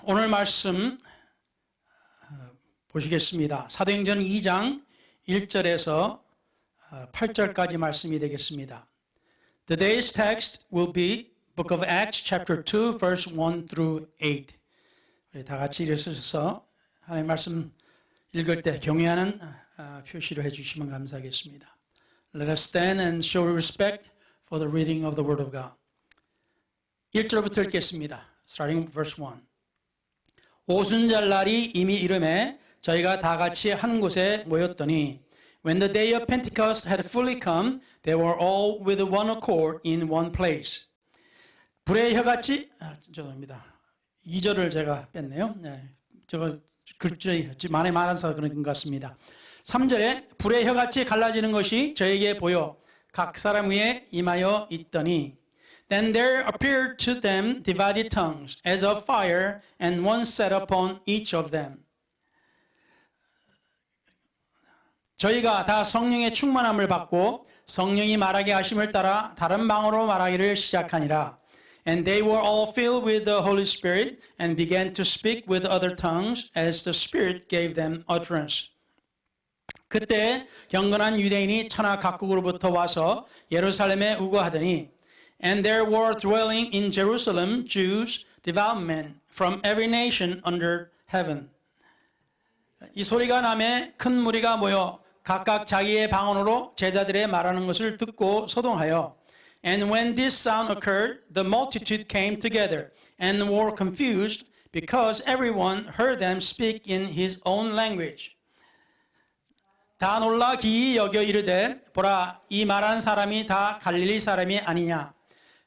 오늘 말씀 보시겠습니다. 사도행전 2장 1절에서 8절까지 말씀이 되겠습니다. Today's text will be Book of Acts chapter 2 verse 1 through 8. 우리 다 같이 일어서서 하나님의 말씀 읽을 때 경외하는 표시를 해주시면 감사하겠습니다. Let us stand and show respect for the reading of the Word of God. 1절부터 읽겠습니다. Starting verse 1. 오순절 날이 이미 이름에 저희가 다 같이 한 곳에 모였더니 When the day of Pentecost had fully come, they were all with one accord in one place. 불의 혀같이 죄송합니다. 2절을 제가 뺐네요. 저거 글자이 많이 많아서 그런 것 같습니다. 3절에 불의 혀같이 갈라지는 것이 저에게 보여 각 사람 위에 임하여 있더니 Then there appeared to them divided tongues as of fire, and one sat upon each of them. 저희가 다 성령의 충만함을 받고 성령이 말하게 하심을 따라 다른 방언으로 말하기를 시작하니라. And they were all filled with the Holy Spirit and began to speak with other tongues as the Spirit gave them utterance. 그때 경건한 유대인이 천하 각국으로부터 와서 예루살렘에 우거하더니 And there were dwelling in Jerusalem Jews, devout men from every nation under heaven. 이 소리가 나매 큰 무리가 모여 각각 자기의 방언으로 제자들의 말하는 것을 듣고 소동하여 And when this sound occurred, the multitude came together and were confused because everyone heard them speak in his own language. 다 놀라 기이 여겨 이르되 보라 이 말하는 사람이 다 갈릴리 사람이 아니냐.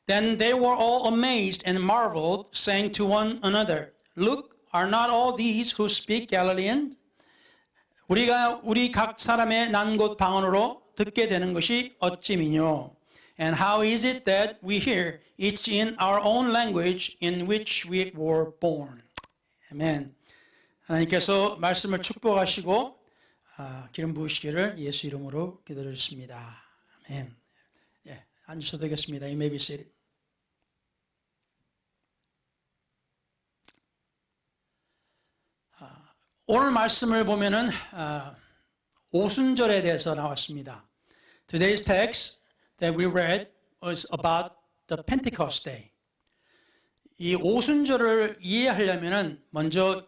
Then they were all amazed and marveled, saying to one another, Look, are not all these who speak Galilean? 우리 각 사람의 난 곳 방언으로 듣게 되는 것이 어찌미뇨? And how is it that we hear each in our own language in which we were born? 아멘. 하나님께서 말씀을 축복하시고 기름 부으시기를 예수 이름으로 기도드렸습니다. 아멘. 예, 앉으셔도 되겠습니다. You may be seated. 오늘 말씀을 보면은 오순절에 대해서 나왔습니다. Today's text that we read was about the Pentecost Day. 이 오순절을 이해하려면은 먼저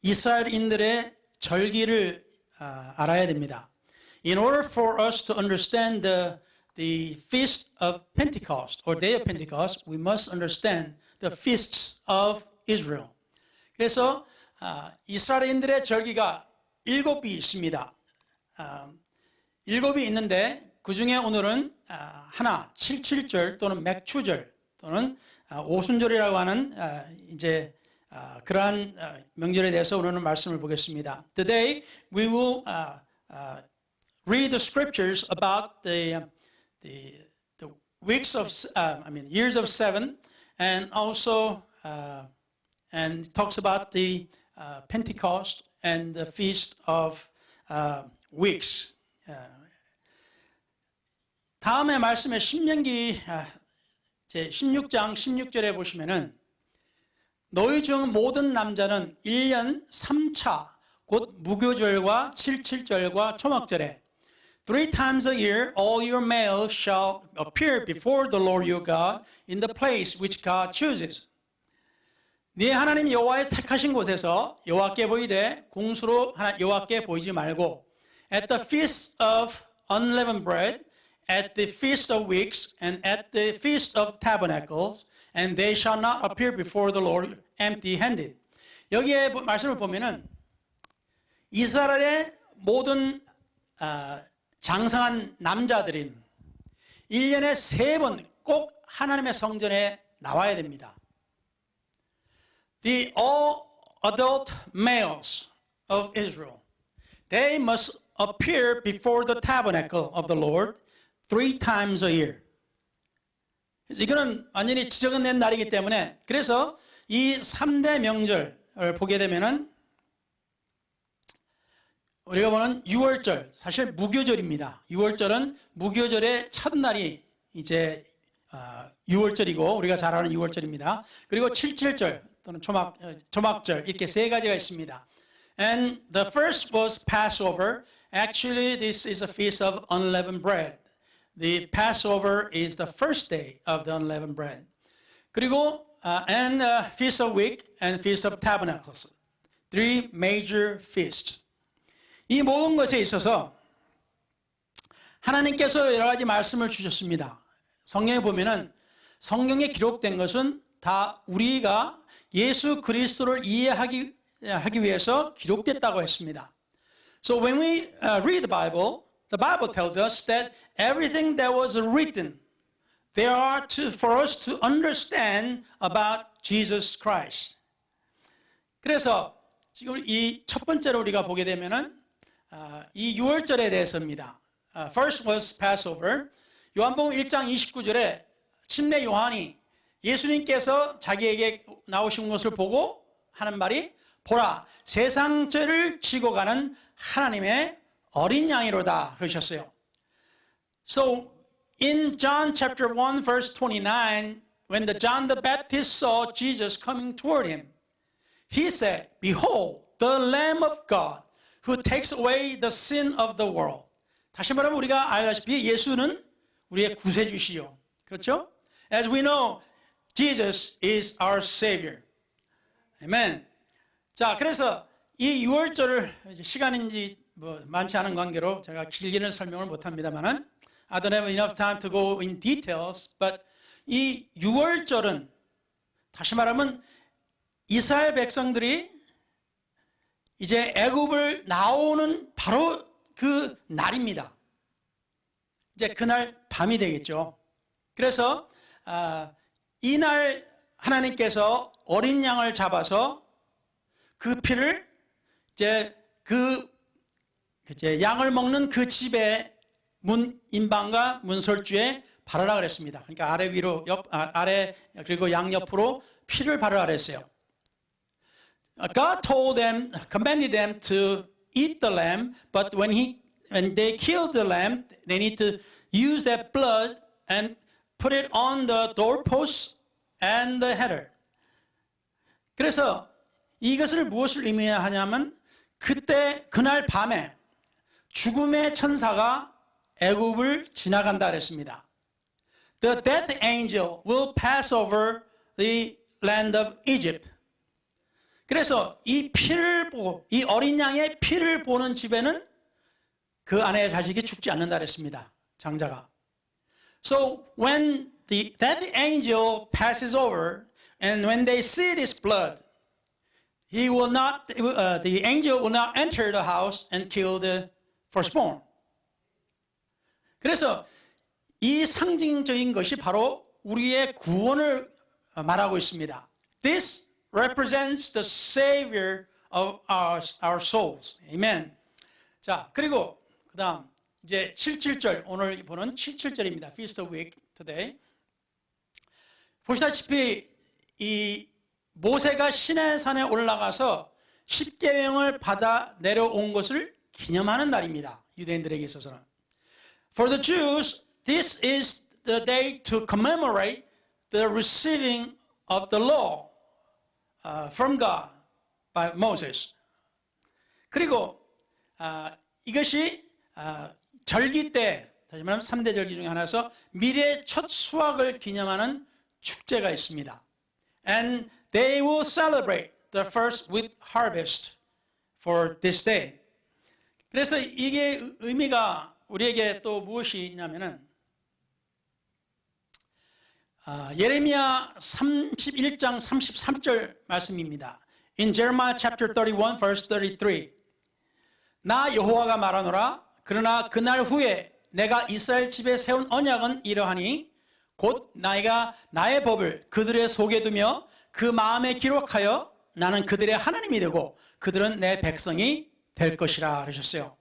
이스라엘인들의 절기를 알아야 됩니다. In order for us to understand the feast of Pentecost or day of Pentecost, we must understand the feasts of Israel. 그래서 이스라엘인들의 절기가 7이 있습니다. 7이 있는데 그 중에 오늘은 하나 77절 또는 맥추절 또는 오순절이라고 하는 이제 그러한 명절에 대해서 오늘은 말씀을 보겠습니다. Today we will read the scriptures about the weeks of years of 7 and also and talks about the Pentecost and the feast of weeks. 다음에 말씀에 신명기 제 16장 16절에 보시면은 너희 중 모든 남자는 1년 3차 곧 무교절과 77절과 초막절에 3 times a year all your males shall appear before the Lord your God in the place which God chooses. 네 하나님 여호와의 택하신 곳에서 여호와께 보이되 공수로 여호와께 보이지 말고 at the feast of unleavened bread, at the feast of weeks, and at the feast of tabernacles, and they shall not appear before the Lord empty-handed. 여기에 말씀을 보면은 이스라엘의 모든 장성한 남자들인 1년에 3번 꼭 하나님의 성전에 나와야 됩니다. The all adult males of Israel, they must appear before the tabernacle of the Lord 3 times a year. 그래서 이거는 완전히 지정된 날이기 때문에 그래서 이 3대 명절을 보게 되면은 우리가 보는 6월절, 사실 무교절입니다. 6월절은 무교절의 첫날이 이제 6월절이고 우리가 잘 아는 6월절입니다. 그리고 77절, 또는 조막절 이렇게 세 가지가 있습니다. And the first was Passover. Actually, this is a feast of unleavened bread. The Passover is the first day of the unleavened bread. 그리고 and Feast of Week and Feast of Tabernacles. Three major feasts. 이 모든 것에 있어서 하나님께서 여러 가지 말씀을 주셨습니다. 성경에 보면은 성경에 기록된 것은 다 우리가 예수 그리스도를 이해하기 위해서 기록됐다고 했습니다. So when we read the Bible tells us that everything that was written, they are for us to understand about Jesus Christ. 그래서 지금 이 첫 번째로 우리가 보게 되면은 이 유월절에 대해서입니다. First was Passover. 요한복음 1장 29절에 침례 요한이 예수님께서 자기에게 나오신 것을 보고 하는 말이 보라 세상 죄를 지고 가는 하나님의 어린 양이로다 그러셨어요. So in John chapter 1 verse 29 when John the Baptist saw Jesus coming toward him he said behold the Lamb of God who takes away the sin of the world. 다시 말하면 우리가 알다시피 예수는 우리의 구세주시요. 그렇죠? As we know, Jesus is our Savior. Amen. 자, 그래서 이 유월절을 시간인지 많지 않은 관계로 제가 길게는 설명을 못합니다만은 I don't have enough time to go in details, but 이 유월절은 다시 말하면 이스라엘 백성들이 이제 애굽을 나오는 바로 그 날입니다. 이제 그날 밤이 되겠죠. 그래서 이날 하나님께서 어린 양을 잡아서 그 피를 이제 양을 먹는 그 집의 인방과 문설주에 바르라 그랬습니다. 그러니까 아래 위로 아래 그리고 양 옆으로 피를 바르라 그랬어요. God told them, commanded them to eat the lamb, but when they killed the lamb, they need to use that blood and put it on the doorpost and the header. 그래서 이것을 무엇을 의미하냐면 그날 밤에 죽음의 천사가 애굽을 지나간다 그랬습니다. The death angel will pass over the land of Egypt. 그래서 이 피를 보고 이 어린 양의 피를 보는 집에는 그 아내의 자식이 죽지 않는다 그랬습니다. 장자가. So when that angel passes over and when they see this blood, the angel will not enter the house and kill the firstborn. 그래서 이 상징적인 것이 바로 우리의 구원을 말하고 있습니다. This represents the Savior of our souls. Amen. 자, 그리고 그다음 이제 77절 오늘 보는 77절입니다. Feast of Week today. 보시다시피 이 모세가 시내산에 올라가서 십계명을 받아 내려온 것을 기념하는 날입니다. 유대인들에게 있어서는. For the Jews, this is the day to commemorate the receiving of the law from God by Moses. 그리고 이것이 절기 때, 다시 말하면 3대 절기 중에 하나여서 미래의 첫 수확을 기념하는 축제가 있습니다. And they will celebrate the first with harvest for this day. 그래서 이게 의미가 우리에게 또 무엇이 있냐면은 예레미야 31장 33절 말씀입니다. In Jeremiah chapter 31 verse 33. 나 여호와가 말하노라. 그러나 그날 후에 내가 이스라엘 집에 세운 언약은 이러하니 곧 나이가 나의 법을 그들의 속에 두며 그 마음에 기록하여 나는 그들의 하나님이 되고 그들은 내 백성이 될 것이라 그러셨어요.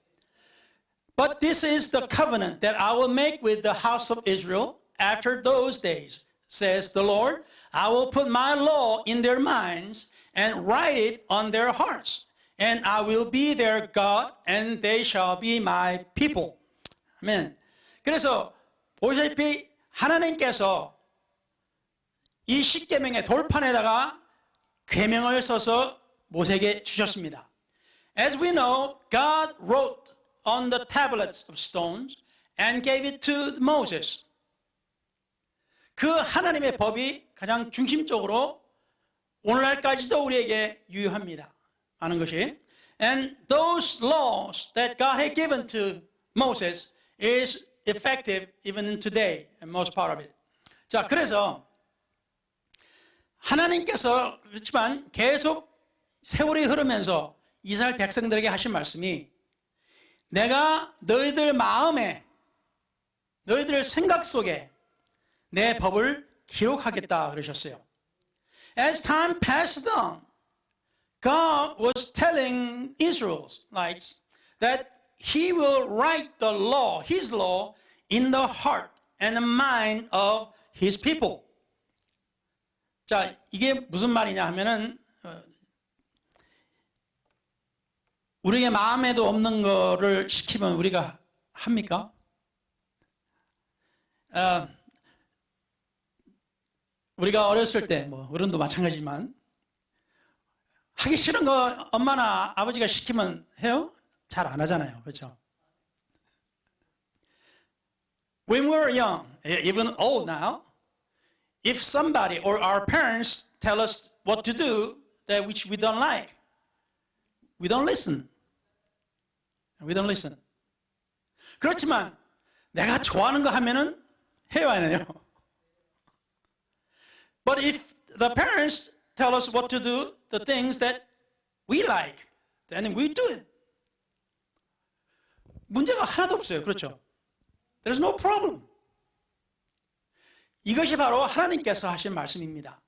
But this is the covenant that I will make with the house of Israel after those days, says the Lord. I will put my law in their minds and write it on their hearts. And I will be their God and they shall be my people. 아멘. 그래서 보시다시피 하나님께서 이 십계명의 돌판에다가 계명을 써서 모세에게 주셨습니다. As we know, God wrote on the tablets of stones and gave it to Moses. 그 하나님의 법이 가장 중심적으로 오늘날까지도 우리에게 유효합니다. 하는 것이. And those laws that God had given to Moses is effective even today, and most part of it. 자, 그래서 하나님께서 그렇지만 계속 세월이 흐르면서 이스라엘 백성들에게 하신 말씀이 내가 너희들 마음에 너희들 생각 속에 내 법을 기록하겠다 그러셨어요. As time passed on, God was telling Israelites that He will write the law, His law, in the heart and the mind of His people. 자, 이게 무슨 말이냐 하면은 우리의 마음에도 없는 거를 시키면 우리가 합니까? 우리가 어렸을 때, 뭐 어른도 마찬가지지만 하기 싫은 거 엄마나 아버지가 시키면 해요? 잘 안 하잖아요, 그렇죠? When we were young, even old now, if somebody or our parents tell us what to do that which we don't like, we don't listen. We don't listen. 그렇지만 내가 좋아하는 거 하면은 해요, 안 해요? But if the parents tell us what to do, the things that we like, then we do it. 문제가 하나도 없어요. 그렇죠? There's no problem. 이것이 바로 하나님께서 하신 말씀입니다.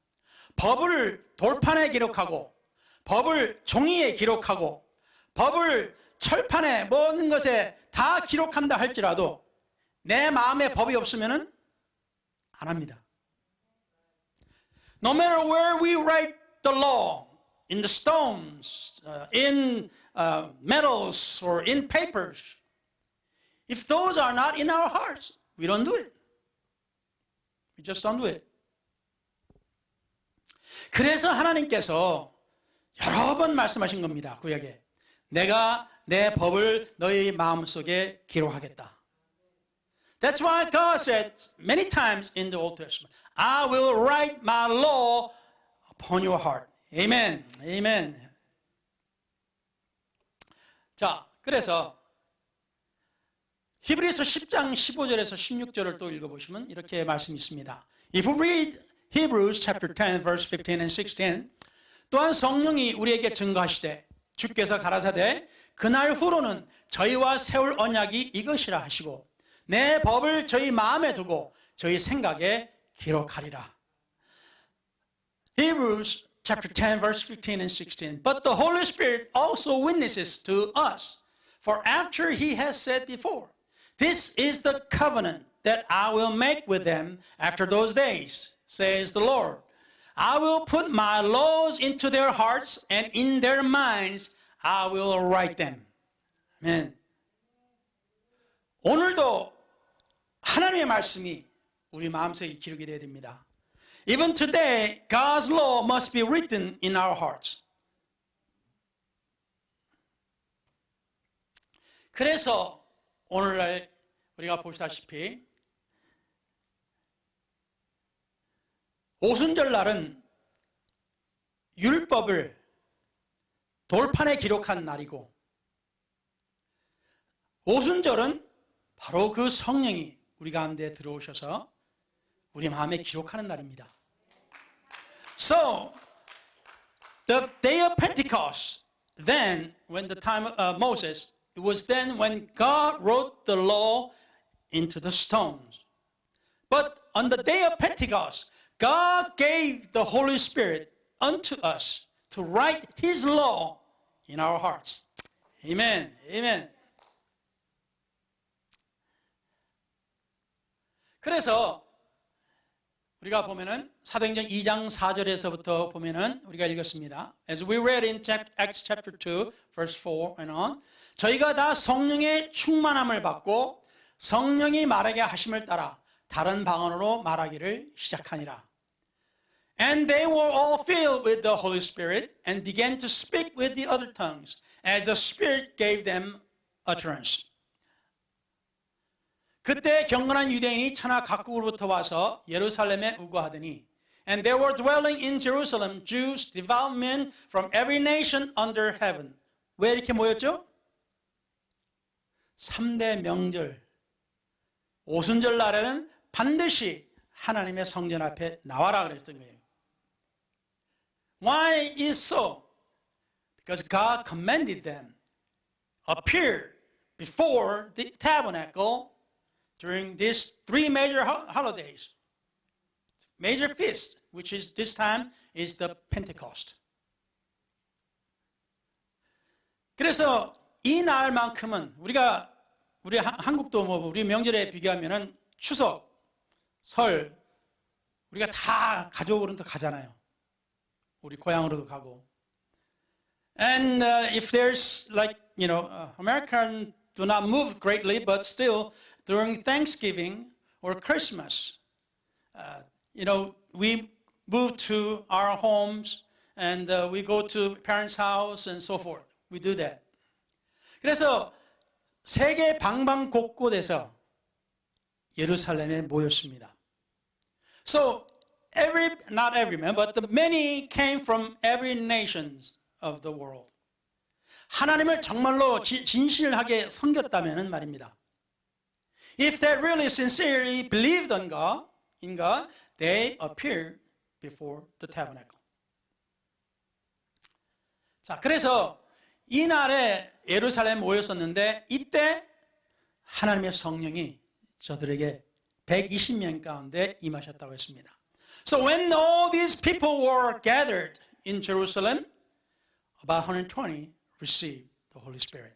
법을 돌판에 기록하고 법을 종이에 기록하고 법을 철판에 모든 것에 다 기록한다 할지라도 내 마음에 법이 없으면 안 합니다. No matter where we write the law, in the stones, in metals, or in papers, if those are not in our hearts, we don't do it. We just don't do it. 그래서 하나님께서 여러 번 말씀하신 겁니다. 구약에. 내가 내 법을 너희 마음속에 기록하겠다. That's why God said many times in the Old Testament, I will write my law upon your heart. Amen. Amen. 자, 그래서 히브리서 10장 15절에서 16절을 또 읽어보시면 이렇게 말씀이 있습니다. If we read Hebrews chapter 10 verse 15 and 16, 또한 성령이 우리에게 증거하시되 주께서 가라사대 그날 후로는 저희와 세울 언약이 이것이라 하시고 내 법을 저희 마음에 두고 저희 생각에 기록하리라. Hebrews chapter 10 verse 15 and 16. But the Holy Spirit also witnesses to us, for after he has said before, this is the covenant that I will make with them after those days, says the Lord. I will put my laws into their hearts, and in their minds I will write them. 아멘. 오늘도 하나님의 말씀이 우리 마음속에 기록이 되어야 됩니다. Even today, God's law must be written in our hearts. 그래서 오늘날 우리가 보시다시피 오순절날은 율법을 돌판에 기록한 날이고 오순절은 바로 그 성령이 우리 가운데 들어오셔서 우리 마음에 기록하는 날입니다. So, the day of Pentecost, then, when the time of Moses, it was then when God wrote the law into the stones. But on the day of Pentecost, God gave the Holy Spirit unto us to write His law in our hearts. Amen. Amen. 그래서 우리가 보면은 사도행전 2장 4절에서부터 보면은 우리가 읽었습니다. As we read in Acts chapter 2, verse 4 and on, 저희가 다 성령의 충만함을 받고 성령이 말하게 하심을 따라 다른 방언으로 말하기를 시작하니라. And they were all filled with the Holy Spirit and began to speak with the other tongues as the Spirit gave them utterance. 그때 경건한 유대인이 천하 각국으로부터 와서 예루살렘에 우거하더니 And there were dwelling in Jerusalem Jews, devout men from every nation under heaven. 왜 이렇게 모였죠? 3대 명절, 오순절 날에는 반드시 하나님의 성전 앞에 나와라 그랬던 거예요. Why is so? Because God commanded them appear before the tabernacle during these 3 major holidays. Major feast, which is this time is the Pentecost. 그래서 이 날만큼은 우리 한국도 우리 명절에 비교하면은 추석, 설 우리가 다 가족으로도 가잖아요. 우리 고향으로도 가고. And if there's like American do not move greatly, but still during Thanksgiving or Christmas. We move to our homes and we go to parents' house and so forth. We do that. 그래서 세계 방방곳곳에서 예루살렘에 모였습니다. So not every man, but the many came from every nation of the world. 하나님을 정말로 진실하게 섬겼다면은 말입니다. If they really sincerely believed in God, they appeared before the tabernacle. 자, 그래서 이 날에 예루살렘에 모였었는데 이때 하나님의 성령이 저들에게 120명 가운데 임하셨다고 했습니다. So when all these people were gathered in Jerusalem, about 120 received the Holy Spirit.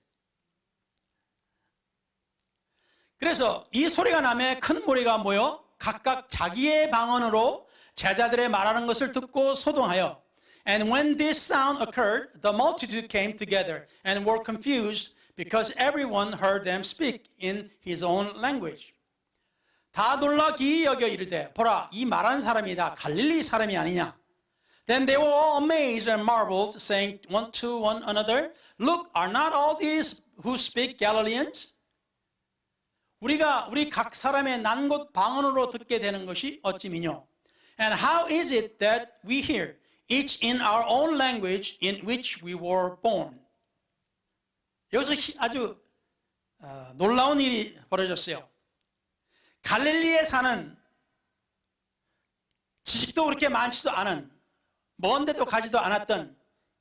그래서 이 소리가 나매 큰 무리가 모여 각각 자기의 방언으로 제자들의 말하는 것을 듣고 소동하여 And when this sound occurred, the multitude came together and were confused because everyone heard them speak in his own language. 다 놀라 기이 여겨 이르되 보라 이 말하는 사람이 다 갈릴리 사람이 아니냐. Then they were all amazed and marveled, saying one to one another, Look, are not all these who speak Galileans? 우리 각 사람의 난곳 방언으로 듣게 되는 것이 어찌미뇨? And how is it that we hear, each in our own language in which we were born? 여기서 아주 놀라운 일이 벌어졌어요. 갈릴리에 사는 지식도 그렇게 많지도 않은 먼 데도 가지도 않았던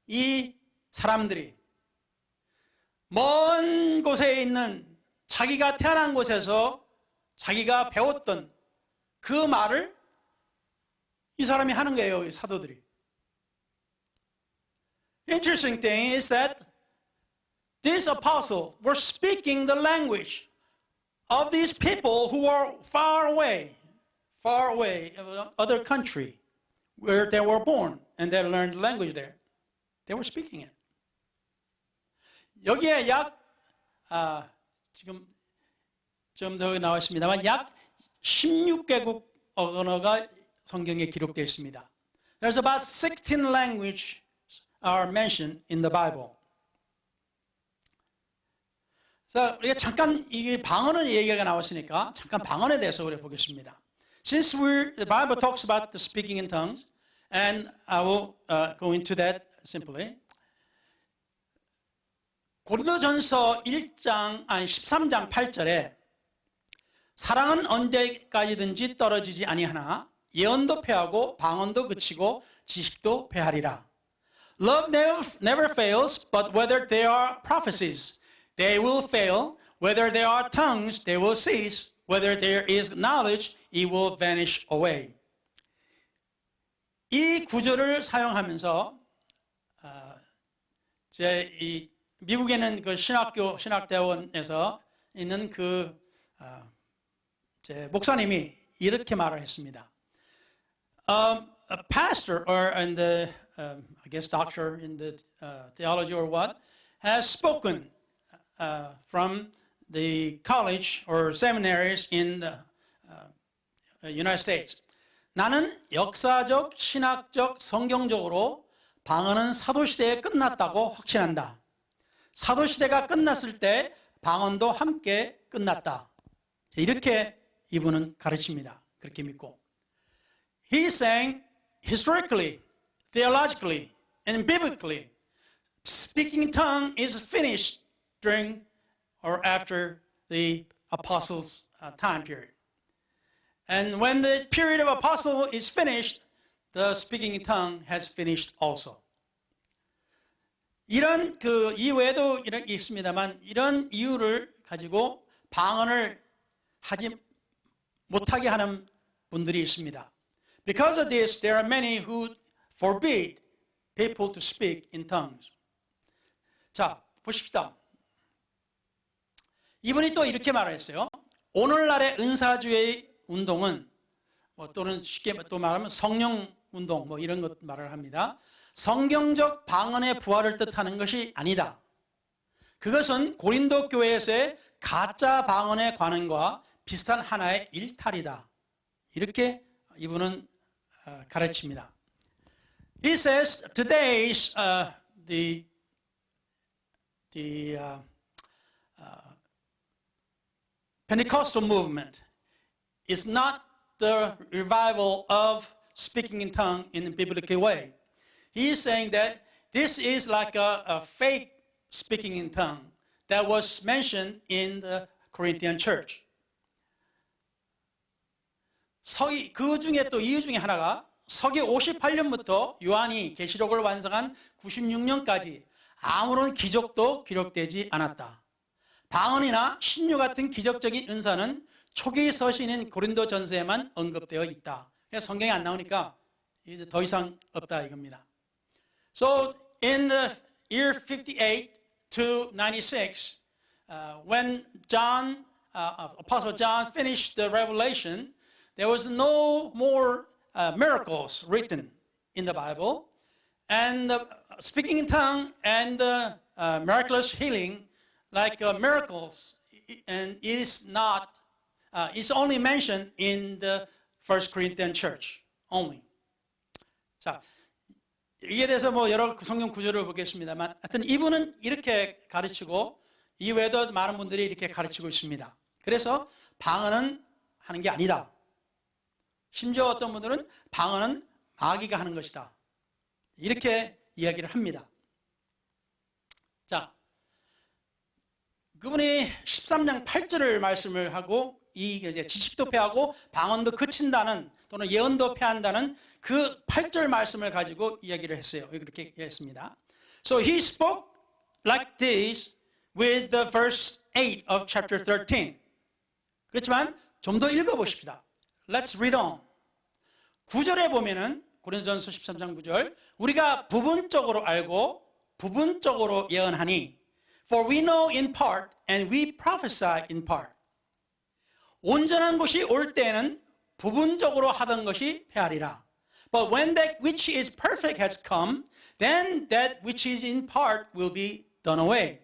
이 사람들이 먼 곳에 있는 자기가 태어난 곳에서 자기가 배웠던 그 말을 이 사람이 하는 거예요, 이 사도들이. Interesting thing is that these apostles were speaking the language of these people who were far away, other country, where they were born, and they learned the language there. They were speaking it. 여기에 지금 좀 더 나와 있습니다만 약 16개국 언어가 성경에 기록되어 있습니다. There's about 16 languages are mentioned in the Bible. 자, 우리가 잠깐 이 방언의 얘기가 나왔으니까 잠깐 방언에 대해서 우리 보겠습니다. Since the Bible talks about the speaking in tongues, and I will go into that simply. 고린도전서 13장 8절에 사랑은 언제까지든지 떨어지지 아니하나 예언도 패하고 방언도 그치고 지식도 패하리라. Love never fails, but whether they are prophecies, they will fail. Whether there are tongues, they will cease. Whether there is knowledge, it will vanish away. 이 구절을 사용하면서 이 미국에는 그 신학대원에서 있는 제 목사님이 이렇게 말을 했습니다. A pastor I guess doctor in the theology or what has spoken from the college or seminaries in the United States. 나는 역사적, 신학적, 성경적으로 방언은 사도시대에 끝났다고 확신한다. 사도시대가 끝났을 때 방언도 함께 끝났다. 이렇게 이분은 가르칩니다. 그렇게 믿고. He is saying historically, theologically, and biblically, speaking in tongue is finished during or after the apostles' time period. And when the period of apostle is finished, the speaking in tongue has finished also. 이런 그 이외에도 이런 게 있습니다만 이런 이유를 가지고 방언을 하지 못하게 하는 분들이 있습니다. Because of this, there are many who forbid people to speak in tongues. 자, 보십시다. 이분이 또 이렇게 말했어요. 오늘날의 은사주의 운동은 또는 쉽게 또 말하면 성령 운동 이런 것 말을 합니다. 성경적 방언의 부활을 뜻하는 것이 아니다. 그것은 고린도 교회에서의 가짜 방언의 관행과 비슷한 하나의 일탈이다. 이렇게 이분은 가르칩니다. He says today's the Pentecostal movement is not the revival of speaking in tongue in a biblical way. He is saying that this is like a fake speaking in tongue that was mentioned in the Corinthian church. 그 중에 또 이유 중에 하나가 서기 58년부터 요한이 계시록을 완성한 96년까지 아무런 기적도 기록되지 않았다. 방언이나 신유 같은 기적적인 은사는 초기 서신인 고린도 전서에만 언급되어 있다. 그래서 성경에 안 나오니까 이제 더 이상 없다 이겁니다. So in the year 58 to 96, when John, Apostle John finished the revelation, there was no more miracles written in the Bible, and speaking in tongue and miraculous healing, like miracles, and is not. It's only mentioned in the First Corinthian church only. 자, 이에 대해서 여러 성경 구절을 보겠습니다만, 하여튼 이분은 이렇게 가르치고 이외에도 많은 분들이 이렇게 가르치고 있습니다. 그래서 방언은 하는 게 아니다. 심지어 어떤 분들은 방언은 마귀가 하는 것이다. 이렇게 이야기를 합니다. 자, 그분이 13장 8절을 말씀을 하고 이 지식도 패하고 방언도 그친다는 또는 예언도 패한다는 그 8절 말씀을 가지고 이야기를 했어요. 그렇게 했습니다. So he spoke like this with the verse 8 of chapter 13. 그렇지만 좀 더 읽어보십시다. Let's read on. 9절에 보면은 고린도전서 13장 9절 우리가 부분적으로 알고 부분적으로 예언하니 For we know in part and we prophesy in part. 온전한 것이 올 때에는 부분적으로 하던 것이 패하리라. But when that which is perfect has come, then that which is in part will be done away.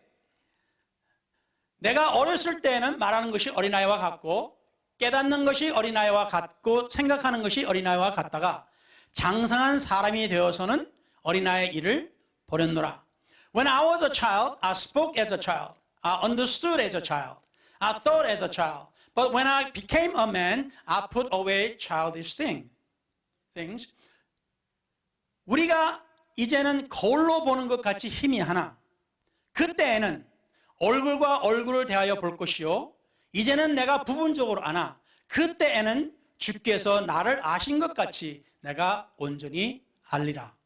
내가 어렸을 때에는 말하는 것이 어린아이와 같고 깨닫는 것이 어린아이와 같고 생각하는 것이 어린아이와 같다가 장성한 사람이 되어서는 어린아이의 일을 버렸노라. When I was a child, I spoke as a child. I understood as a child. I thought as a child. But when I became a man, I put away childish things. 우리가 이제는 거울로 보는 것 같이 희미하나 그때에는 얼굴과 얼굴을 대하여 볼 것이요 이제는 내가 부분적으로 아나 그때에는 주께서 나를 아신 것 같이 내가 온전히 알리라.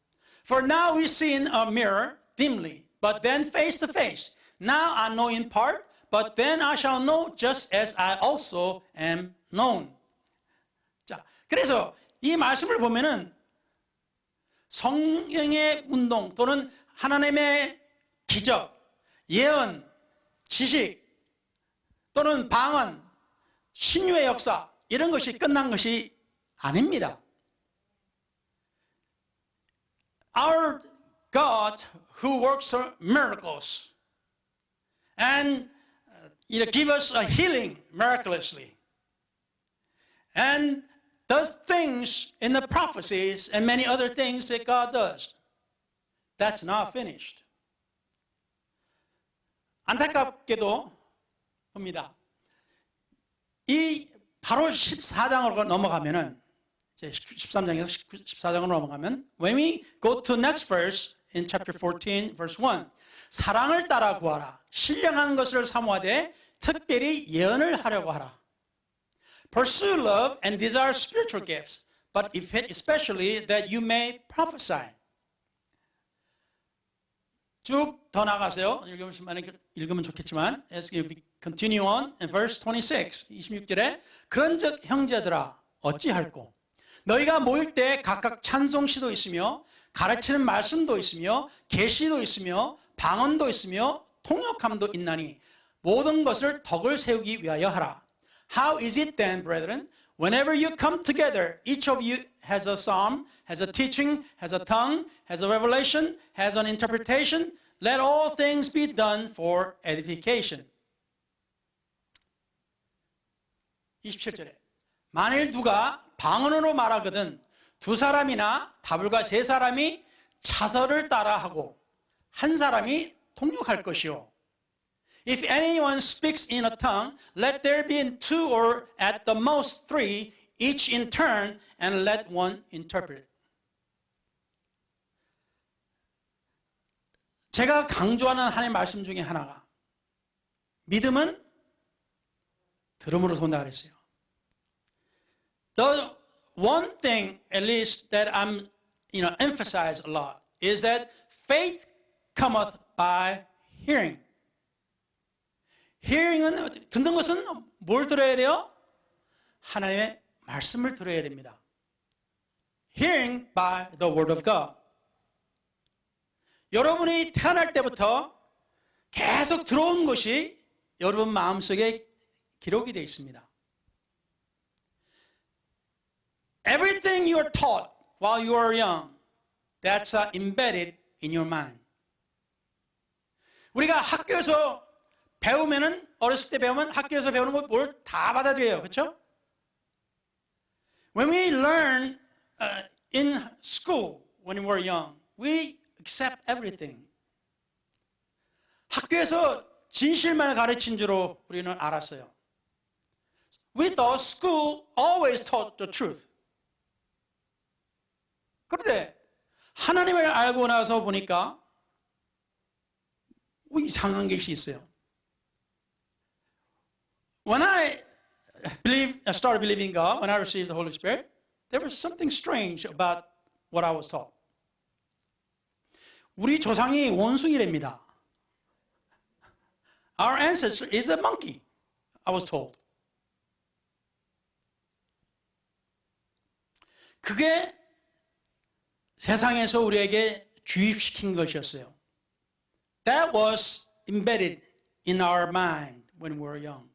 For now we see in a mirror dimly, but then face to face. Now I know in part, but then I shall know just as I also am known. 자, 그래서 이 말씀을 보면은 성령의 운동 또는 하나님의 기적, 예언, 지식 또는 방언, 신유의 역사 이런 것이 끝난 것이 아닙니다. Our God who works miracles and give us a healing miraculously and does things in the prophecies and many other things that God does. That's not finished. 안타깝게도 봅니다. 이 바로 14장으로 넘어가면은 이제 13장에서 14장으로 넘어가면 when we go to next verse in chapter 14 verse 1 사랑을 따라 구하라 신령한 것을 사모하되 특별히 예언을 하려고 하라 pursue love and desire spiritual gifts but especially that you may prophesy 쭉 더 나가세요. 읽으면 좋겠지만 as we continue on in verse 26 26절에 그런즉 형제들아 어찌할꼬 너희가 모일 때 각각 찬송시도 있으며 가르치는 말씀도 있으며 계시도 있으며 방언도 있으며 통역함도 있나니 모든 것을 덕을 세우기 위하여 하라. How is it then, brethren, whenever you come together, each of you has a psalm, has a teaching, has a tongue, has a revelation, has an interpretation. Let all things be done for edification. 27절에 만일 누가 방언으로 말하거든 두 사람이나 다불과 세 사람이 차서를 따라하고 한 사람이 통역할 것이요. If anyone speaks in a tongue, let there be two or at the most three, each in turn, and let one interpret. 제가 강조하는 하나님의 말씀 중에 하나가 믿음은 들음으로 돈다 그랬어요. The one thing, at least, that I'm, emphasize a lot is that faith cometh by hearing. Hearing은 듣는 것은 뭘 들어야 돼요? 하나님의 말씀을 들어야 됩니다. Hearing by the word of God. 여러분이 태어날 때부터 계속 들어온 것이 여러분 마음속에 기록이 되어 있습니다. Everything you are taught while you are young, that's embedded in your mind. 우리가 학교에서 배우면은 어렸을 때 배우면 학교에서 배우는 거 뭘 다 받아들여요, 그렇죠? When we learn in school when we were young, we accept everything. 학교에서 진실만 가르친 줄로 우리는 알았어요. We thought school always taught the truth. 그런데 하나님을 알고 나서 보니까 이상한 것이 있어요. When I started believing God, when I received the Holy Spirit, there was something strange about what I was taught. 우리 조상이 원숭이랍니다. Our ancestor is a monkey, I was told. 그게 세상에서 우리에게 주입시킨 것이었어요. That was embedded in our mind when we were young.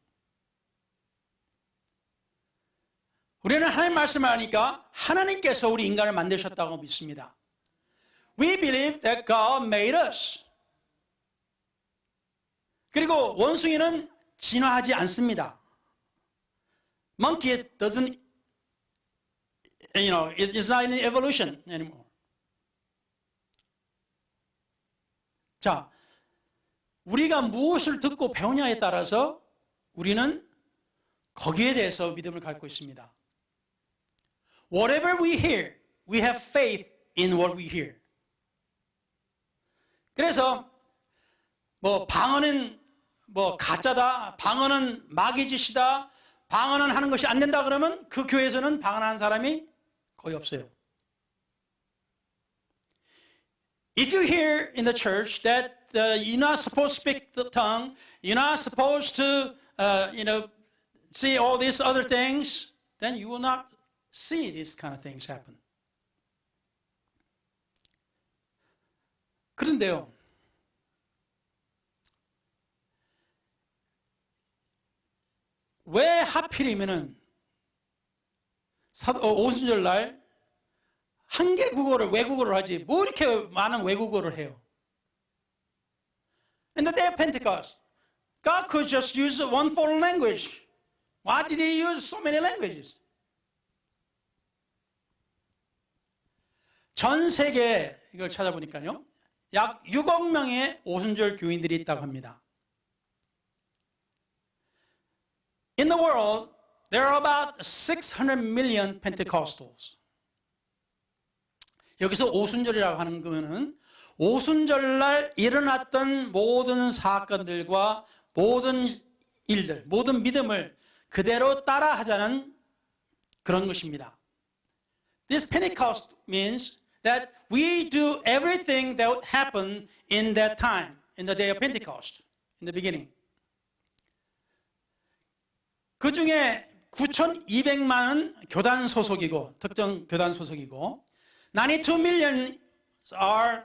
우리는 하나님 말씀을 하니까 하나님께서 우리 인간을 만드셨다고 믿습니다. We believe that God made us. 그리고 원숭이는 진화하지 않습니다. Monkey doesn't, it's not in evolution anymore. 자, 우리가 무엇을 듣고 배우냐에 따라서 우리는 거기에 대해서 믿음을 갖고 있습니다. Whatever we hear, we have faith in what we hear. 그래서 방언은 가짜다, 방언은 마귀짓이다, 방언은 하는 것이 안 된다 그러면 그 교회에서는 방언하는 사람이 거의 없어요. If you hear in the church that you're not supposed to speak the tongue, you're not supposed to, see all these other things, then you will not see these kind of things happen. 그런데요, 왜 하필이면은 오순절 날 한 개 국어를 외국어를 하지 뭐 이렇게 많은 외국어를 해요? In the day of Pentecost, God could just use one foreign language. Why did He use so many languages? 전 세계에 이걸 찾아보니까요, 약 6억 명의 오순절 교인들이 있다고 합니다. In the world, there are about 600 million Pentecostals. 여기서 오순절이라고 하는 거는 오순절날 일어났던 모든 사건들과 모든 일들, 모든 믿음을 그대로 따라하자는 그런 것입니다. This Pentecost means that we do everything that happened in that time, in the day of Pentecost, in the beginning. 그 중에 9,200만은 교단 소속이고, 특정 교단 소속이고, 92 million are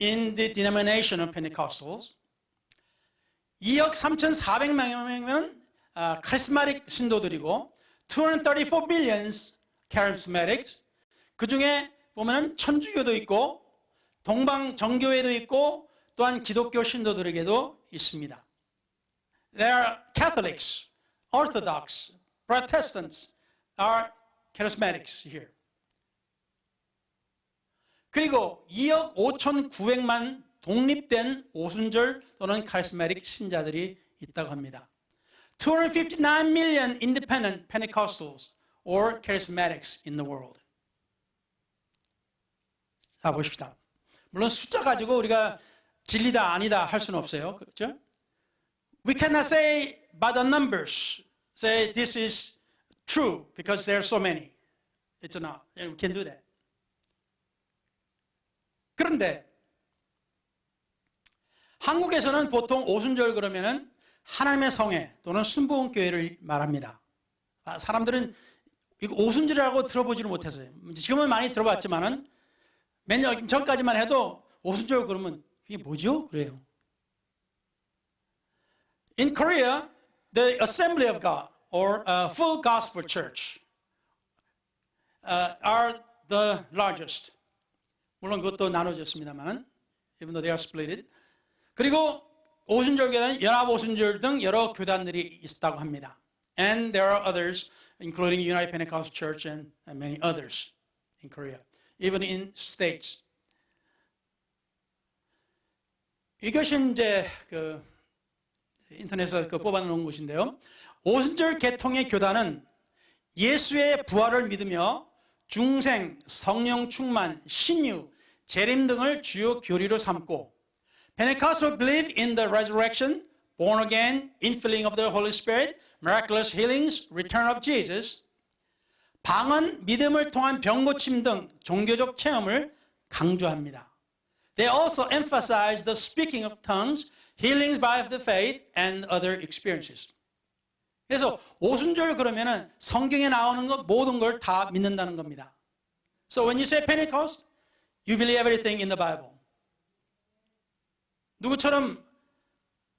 in the denomination of Pentecostals. 2억 3,400명은 카리스마틱 신도들이고, 234 millions charismatics. 그 중에 보면은 천주교도 있고, 동방 정교회도 있고, 또한 기독교 신도들에게도 있습니다. There are Catholics, Orthodox, Protestants are charismatics here. 그리고 2억 5,900만 독립된 오순절 또는 카리스마틱 신자들이 있다고 합니다. 259 million independent Pentecostals or charismatics in the world. 자, 보십시다. 물론 숫자 가지고 우리가 진리다 아니다 할 수는 없어요. 그렇죠? We cannot say by the numbers, say this is true because there are so many. It's not. We can't do that. 그런데 한국에서는 보통 오순절 그러면은 하나님의 성회 또는 순복음교회를 말합니다. 사람들은 이거 오순절이라고 들어보지를 못했어요. 지금은 많이 들어봤지만은 몇 년 전까지만 해도 오순절 그러면 이게 뭐죠? 그래요. In Korea, the Assembly of God or Full Gospel Church are the largest. 물론 그것도 나눠졌습니다만은, even though they are split. 그리고 오순절 교단, 연합 오순절 등 여러 교단들이 있다고 합니다. And there are others, including United Pentecostal Church and many others in Korea, even in states. 이것이 이제 그 인터넷에서 뽑아놓은 것인데요. 오순절 개통의 교단은 예수의 부활을 믿으며 중생, 성령 충만, 신유, 재림 등을 주요 교리로 삼고 Pentecostals believe in the resurrection, born again, infilling of the Holy Spirit, miraculous healings, return of Jesus. 방언, 믿음을 통한 병고침 등 종교적 체험을 강조합니다. They also emphasize the speaking of tongues, healings by the faith, and other experiences. 그래서 오순절 그러면은 성경에 나오는 것 모든 걸 다 믿는다는 겁니다. So when you say Pentecost, you believe everything in the Bible. 누구처럼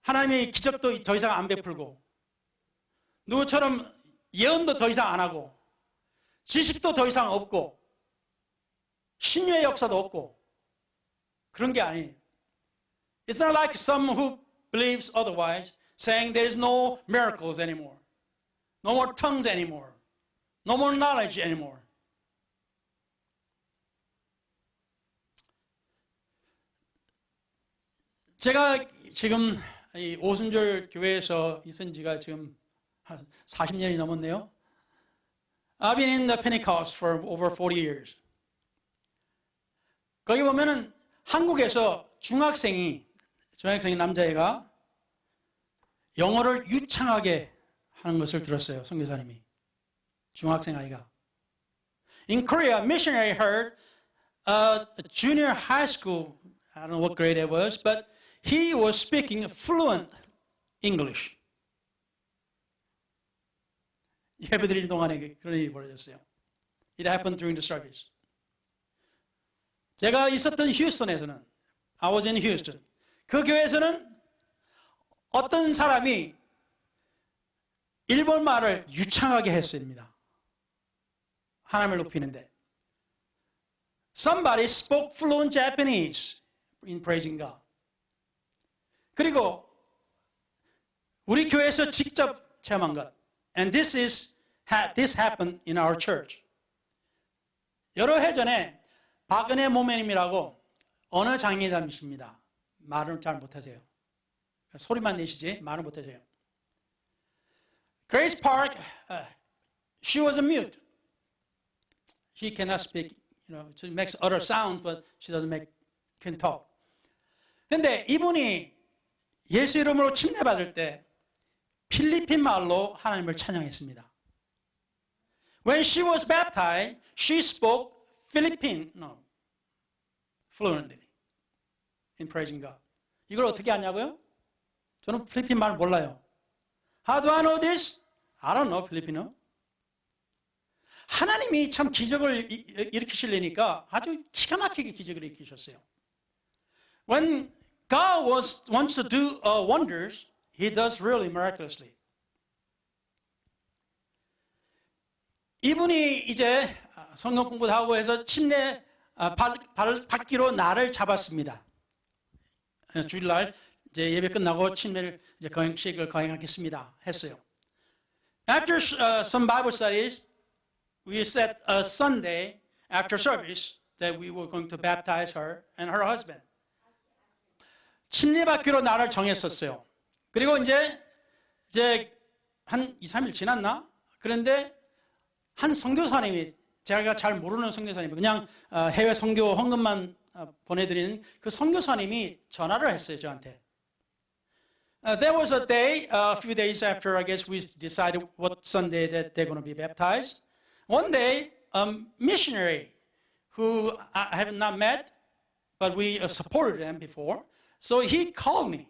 하나님의 기적도 더 이상 안 베풀고, 누구처럼 예언도 더 이상 안 하고, 지식도 더 이상 없고, 신유의 역사도 없고, 그런 게 아니에요. It's not like some who believes otherwise, saying there is no miracles anymore, no more tongues anymore, no more knowledge anymore. 제가 지금 이 오순절 교회에서 있은 지가 지금 한 40년이 넘었네요. I've been in the Pentecost for over 40 years. 거기 보면은 한국에서 중학생이 남자애가 영어를 유창하게 하는 것을 들었어요. 선교사님이. 중학생 아이가. In Korea, a missionary heard a junior high school, I don't know what grade it was, but he was speaking fluent English. 예배드리는 동안에 그런 일이 벌어졌어요. It happened during the service. 제가 있었던 휴스턴에서는, I was in Houston. 그 교회에서는 어떤 사람이 일본말을 유창하게 했습니다. 하나님을 높이는데. Somebody spoke fluent Japanese in praising God. 그리고 우리 교회에서 직접 체험한 것. And this happened in our church. 여러 해 전에 박은혜 모매님이라고 언어 장애자이십니다. 말은 잘 못하세요. 소리만 내시지 말은 못하세요. Grace Park, she was a mute. She cannot speak, she makes other sounds, but she can talk. 근데 이분이 예수 이름으로 침례받을 때 필리핀 말로 하나님을 찬양했습니다. When she was baptized, she spoke Filipino fluently in praising God. 이걸 어떻게 아냐고요? 저는 필리핀 말 몰라요. How do I know this? I don't know Filipino. 하나님이 참 기적을 일으키시려니까 아주 기가 막히게 기적을 일으키셨어요. When God wants to do wonders, He does really miraculously. 이분이 이제 성경 공부도 하고 해서 침례 받기로 날을 잡았습니다. 주일날 이제 예배 끝나고 침례를 이제 거행식을 거행하겠습니다 했어요. After some Bible studies, we set a Sunday after service that we were going to baptize her and her husband. 침례 받기로 날을 정했었어요. 그리고 이제 한 2, 3일 지났나? 그런데 한 선교사님이 제가 잘 모르는 선교사님이 그냥 해외 선교 헌금만 보내드리는 그 선교사님이 전화를 했어요 저한테. There was a day, a few days after I guess we decided what Sunday that they're going to be baptized. One day, a missionary who I have not met, but we supported them before, so he called me.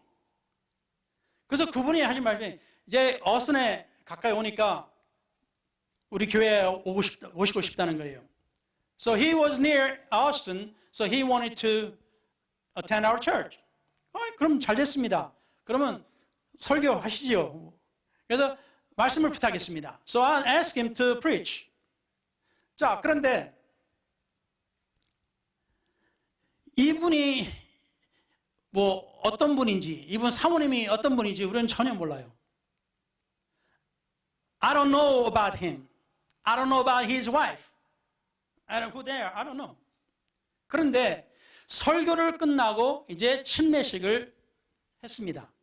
그래서 그분이 하신 말씀이 이제 어선에 가까이 오니까 우리 교회에 오시고 싶다는 거예요. So he was near Austin, so he wanted to attend our church. 그럼 잘 됐습니다. 그러면 설교하시죠. 그래서 말씀을 부탁했습니다. So I asked him to preach. 자, 그런데 이분이 뭐 어떤 분인지, 이분 사모님이 어떤 분인지 우리는 전혀 몰라요. I don't know about him. I don't know about his wife. I don't know who they are. I don't know. 그런데 설교를 끝나고 이제 침례식을 했습니다.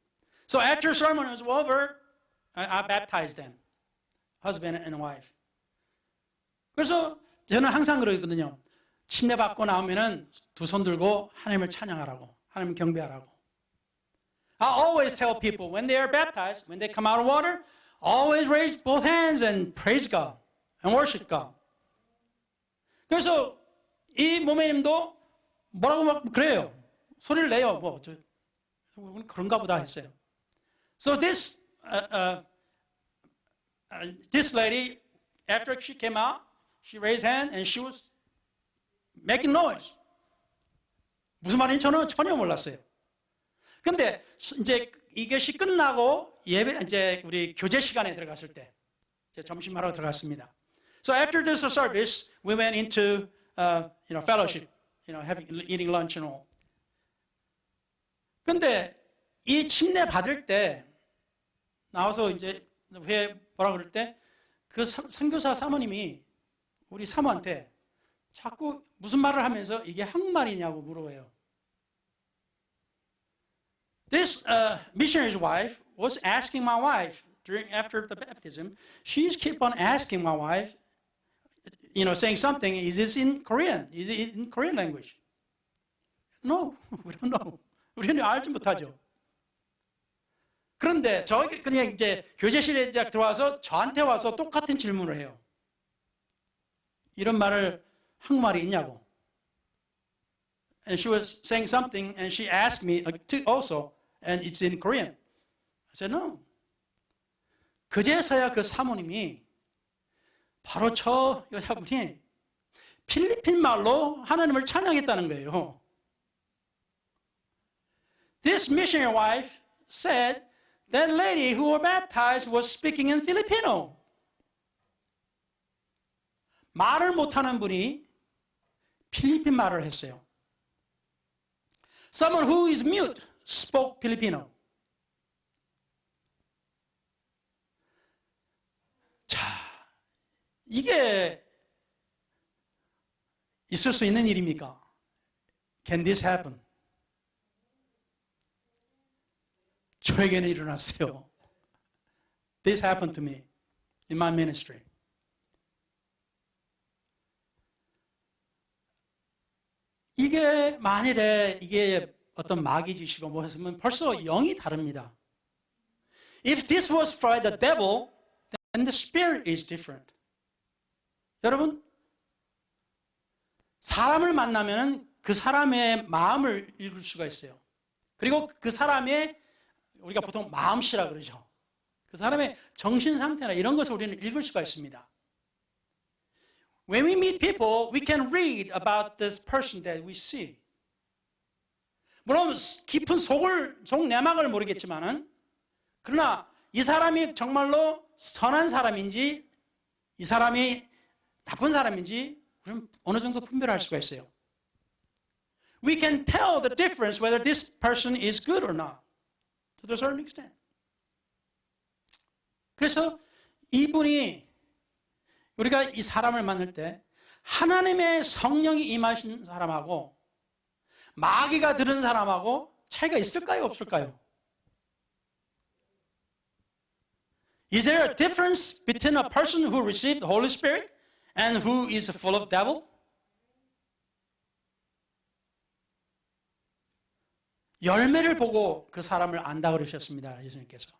So after sermon was over, I baptized them, husband and wife. 그래서 저는 항상 그러거든요. 침례 받고 나오면은 두 손 들고 하나님을 찬양하라고, 하나님 경배하라고. I always tell people when they are baptized, when they come out of water, always raise both hands and praise God and worship God. 그래서 이 모매님도 뭐라고 막 그래요. 소리를 내요. 뭐 그런가 보다 했어요. So this lady, after she came out, she raised hand and she was making noise. 무슨 말인지 저는 전혀 몰랐어요. 근데 이제 이것이 끝나고 예배 이제 우리 교제 시간에 들어갔을 때 이제 점심하러 들어갔습니다. So after this service, we went into fellowship, eating lunch and all. 근데 이 침례 받을 때 나와서 이제 회 뭐라 그럴 때 그 선교사 사모님이 우리 사모한테 자꾸 무슨 말을 하면서 이게 한국말이냐고 물어봐요. This missionary's wife was asking my wife after the baptism. She's keep on asking my wife, saying something. Is this in Korean? Is it in Korean language? No, we don't know. 우리는 알지 못하죠. 그런데 저기 그냥 이제 교제실에 들어와서 저한테 와서 똑같은 질문을 해요. 이런 말을 한국말이 있냐고. And she was saying something, and she asked me also, and it's in Korean. I said no. 그제서야 그 사모님이 바로 저 여자분이 필리핀 말로 하나님을 찬양했다는 거예요. This missionary wife said that lady who was baptized was speaking in Filipino. 말을 못하는 분이 필리핀 말을 했어요. Someone who is mute spoke Filipino. 자, 이게 있을 수 있는 일입니까? Can this happen? 저에게는 일어났어요. This happened to me in my ministry. 이게 만일에 이게 어떤 마귀 짓이고 뭐 했으면 벌써 영이 다릅니다. If this was by the devil, then the spirit is different. 여러분, 사람을 만나면 그 사람의 마음을 읽을 수가 있어요. 그리고 그 사람의 우리가 보통 마음씨라 그러죠. 그 사람의 정신 상태나 이런 것을 우리는 읽을 수가 있습니다. When we meet people, we can read about this person that we see. 물론 깊은 속 내막을 모르겠지만은 그러나 이 사람이 정말로 선한 사람인지 이 사람이 나쁜 사람인지 우리는 어느 정도 분별할 수가 있어요. We can tell the difference whether this person is good or not to a certain extent. 그래서 이분이 우리가 이 사람을 만날 때 하나님의 성령이 임하신 사람하고 마귀가 들은 사람하고 차이가 있을까요? 없을까요? Is there a difference between a person who received the Holy Spirit and who is full of devil? 열매를 보고 그 사람을 안다 그러셨습니다. 예수님께서.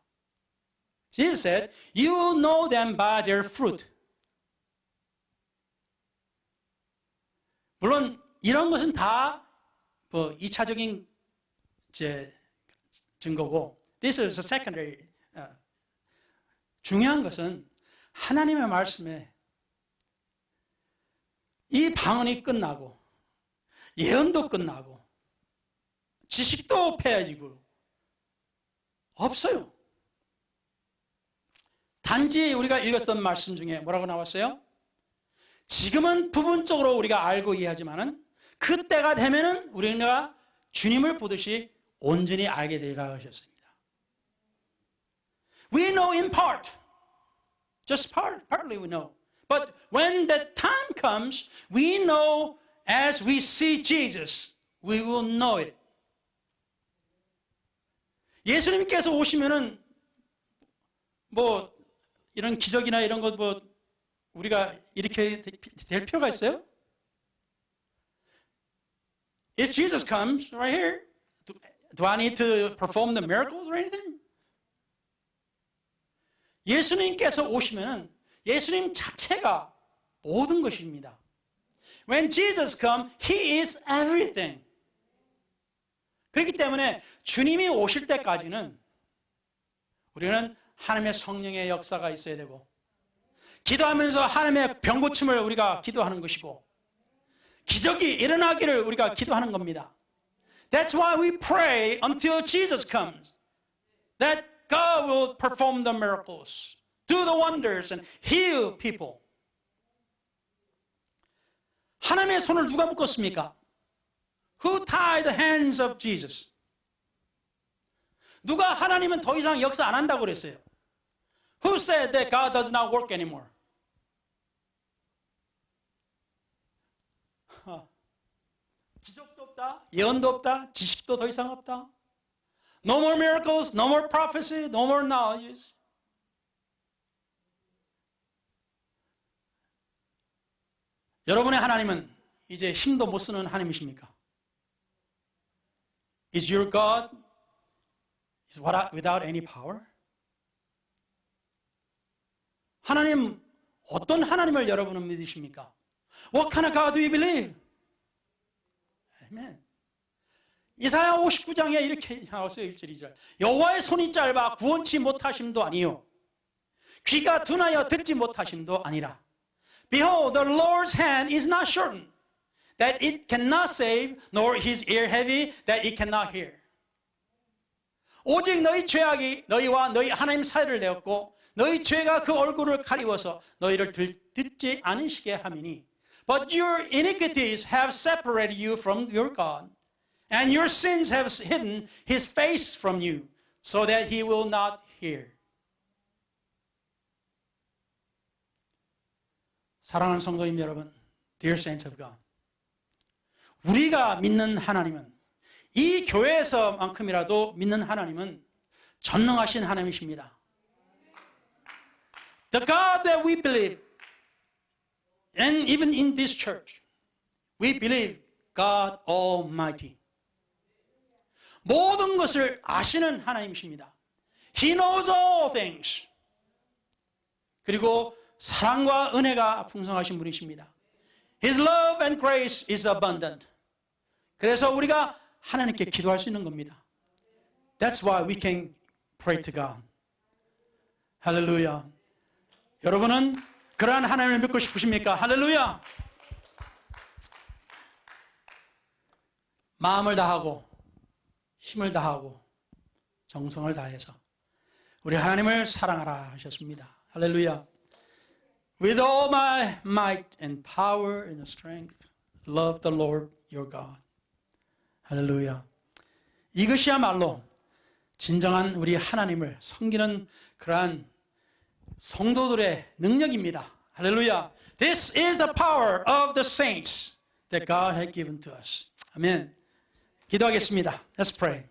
Jesus said, you know them by their fruit. 물론 이런 것은 다 2차적인 증거고 This is a secondary. 중요한 것은 하나님의 말씀에 이 방언이 끝나고 예언도 끝나고 지식도 폐해지고 없어요. 단지 우리가 읽었던 말씀 중에 뭐라고 나왔어요? 지금은 부분적으로 우리가 알고 이해하지만은 그때가 되면은 우리가 주님을 보듯이 온전히 알게 되리라 하셨습니다. We know in part. Just partly we know. But when that time comes, we know as we see Jesus, we will know it. 예수님께서 오시면은 이런 기적이나 이런 것 우리가 이렇게 될 필요가 있어요? If Jesus comes right here, do I need to perform the miracles or anything? 예수님께서 오시면은 예수님 자체가 모든 것입니다. When Jesus comes, He is everything. 그렇기 때문에 주님이 오실 때까지는 우리는 하나님의 성령의 역사가 있어야 되고 기도하면서 하나님의 병고침을 우리가 기도하는 것이고 기적이 일어나기를 우리가 기도하는 겁니다. That's why we pray until Jesus comes. That God will perform the miracles, do the wonders and heal people. 하나님의 손을 누가 묶었습니까? Who tied the hands of Jesus? 누가 하나님은 더 이상 역사 안 한다고 그랬어요? Who said that God does not work anymore? 기적도 없다, 예언도 없다, 지식도 더 이상 없다. No more miracles, no more prophecy, no more knowledge. 여러분의 하나님은 이제 힘도 못 쓰는 하나님이십니까? Is your God without any power? 하나님, 어떤 하나님을 여러분은 믿으십니까? What kind of God do you believe? 아멘. 이사야 59장에 이렇게 나왔어요. 1절 2절. 여호와의 손이 짧아 구원치 못하심도 아니요 귀가 둔하여 듣지 못하심도 아니라 Behold, the Lord's hand is not shortened, that it cannot save, nor his ear heavy, that it cannot hear. 오직 너희 죄악이 너희와 너희 하나님 사이를 내었고 너희 죄가 그 얼굴을 가리워서 너희를 듣지 않으시게 함이니 But your iniquities have separated you from your God, and your sins have hidden his face from you, so that he will not hear. 사랑하는 성도님 여러분, Dear saints of God, 우리가 믿는 하나님은, 이 교회에서만큼이라도 믿는 하나님은 전능하신 하나님이십니다. The God that we believe, and even in this church, we believe God Almighty. 모든 것을 아시는 하나님이십니다. He knows all things. 그리고 사랑과 은혜가 풍성하신 분이십니다. His love and grace is abundant. 그래서 우리가 하나님께 기도할 수 있는 겁니다. That's why we can pray to God. 할렐루야. 여러분은 그러한 하나님을 믿고 싶으십니까? 할렐루야. 마음을 다하고 힘을 다하고 정성을 다해서 우리 하나님을 사랑하라 하셨습니다. 할렐루야. With all my might and power and strength, love the Lord your God. 할렐루야. 이것이야말로 진정한 우리 하나님을 섬기는 그러한 성도들의 능력입니다. 할렐루야. This is the power of the saints that God has given to us. 아멘. 기도하겠습니다. Let's pray.